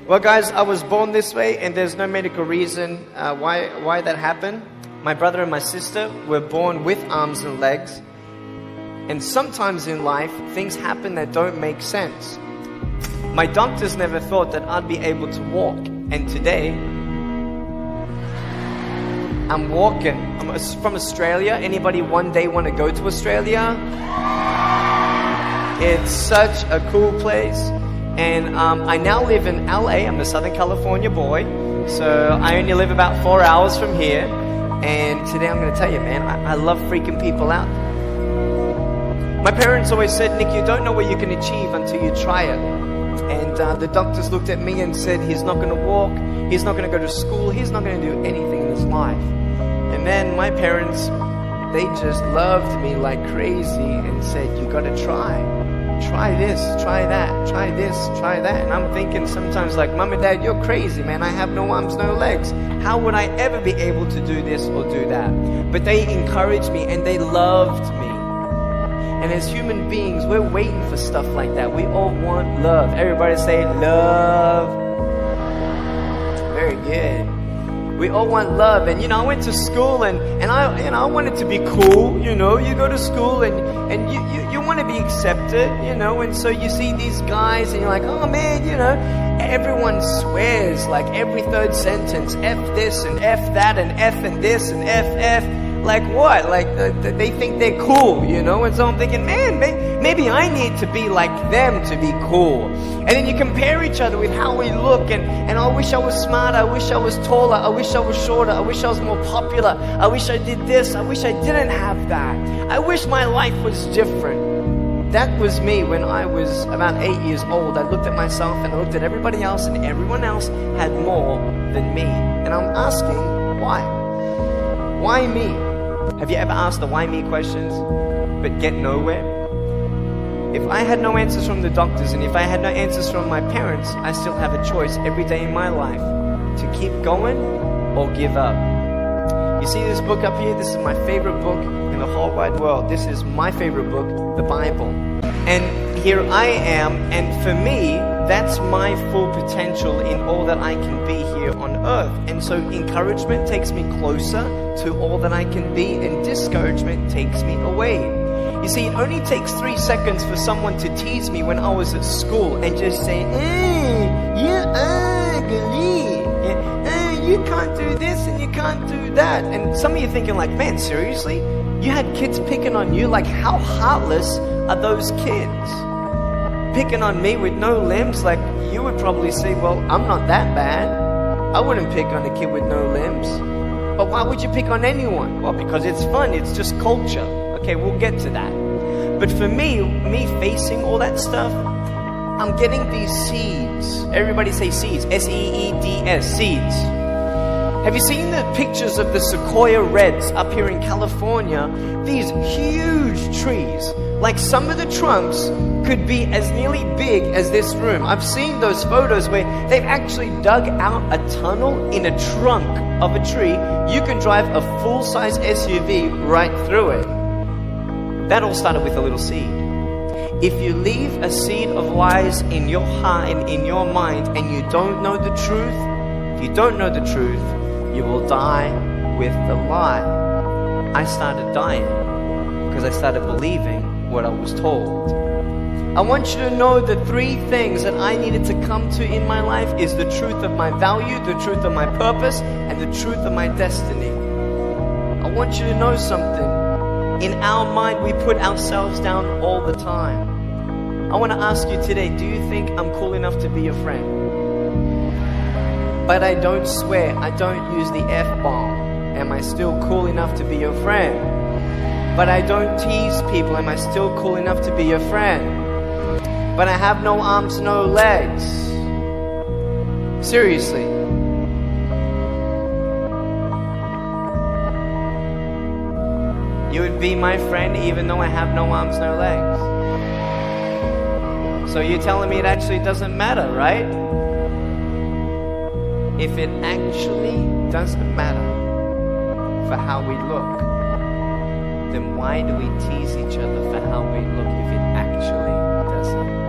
Well, guys, I was born this way, and there's no medical reason why that happened. My brother and my sister were born with arms and legs. And sometimes in life, things happen that don't make sense. My doctors never thought that I'd be able to walk. And today, I'm walking. I'm from Australia. Anybody one day want to go to Australia? It's such a cool place. And I now live in LA. I'm a Southern California boy. So I only live about 4 hours from here. And today I'm going to tell you, man, I love freaking people out. My parents always said, Nick, you don't know what you can achieve until you try it. And the doctors looked at me and said, he's not going to walk, he's not going to go to school, he's not going to do anything in his life. And then my parents, they just loved me like crazy and said, you got to try. Try this, try that, try this, try that. And I'm thinking sometimes like, Mom and Dad, you're crazy, man. I have no arms, no legs. How would I ever be able to do this or do that? But they encouraged me and they loved me. And as human beings, we're waiting for stuff like that. We all want love. Everybody say love. Very good. We all want love. And I went to school and I wanted to be cool. You go to school and you want to be accepted, and so you see these guys and you're like, oh man, everyone swears like every third sentence, F this and F that and F and this and F. Like what? Like they think they're cool, And so I'm thinking, man, maybe I need to be like them to be cool. And then you compare each other with how we look, and I wish I was smarter, I wish I was taller, I wish I was shorter, I wish I was more popular, I wish I did this, I wish I didn't have that. I wish my life was different. That was me when I was about 8 years old. I looked at myself and I looked at everybody else, and everyone else had more than me. And I'm asking, why? Why me? Have you ever asked the why me questions, but get nowhere? If I had no answers from the doctors, and if I had no answers from my parents, I still have a choice every day in my life to keep going or give up. You see this book up here? This is my favorite book in the whole wide world. This is my favorite book, the Bible. And here I am, and for me, that's my full potential in all that I can be here on earth. And so encouragement takes me closer to all that I can be, and discouragement takes me away. You see, it only takes 3 seconds for someone to tease me when I was at school and just say, you're ugly. You can't do this and you can't do that. And some of you thinking like, man, seriously? You had kids picking on you? Like, how heartless are those kids? Picking on me with no limbs? Like, you would probably say, well, I'm not that bad. I wouldn't pick on a kid with no limbs. But why would you pick on anyone? Well, because it's fun. It's just culture. Okay, we'll get to that. But for me facing all that stuff, I'm getting these seeds. Everybody say seeds. S-E-E-D-S, seeds. Have you seen the pictures of the sequoia reds up here in California? These huge trees. Like some of the trunks could be as nearly big as this room. I've seen those photos where they've actually dug out a tunnel in a trunk of a tree. You can drive a full-size SUV right through it. That all started with a little seed. If you leave a seed of lies in your heart and in your mind, and you don't know the truth, if you don't know the truth, you will die with the lie. I started dying because I started believing what I was told. I want you to know the 3 things that I needed to come to in my life is the truth of my value, the truth of my purpose, and the truth of my destiny. I want you to know something. In our mind, we put ourselves down all the time. I want to ask you today, do you think I'm cool enough to be your friend? But I don't swear, I don't use the F-bomb. Am I still cool enough to be your friend? But I don't tease people. Am I still cool enough to be your friend? But I have no arms, no legs. Seriously. You would be my friend even though I have no arms, no legs. So you're telling me it actually doesn't matter, right? If it actually doesn't matter for how we look, then why do we tease each other for how we look if it actually doesn't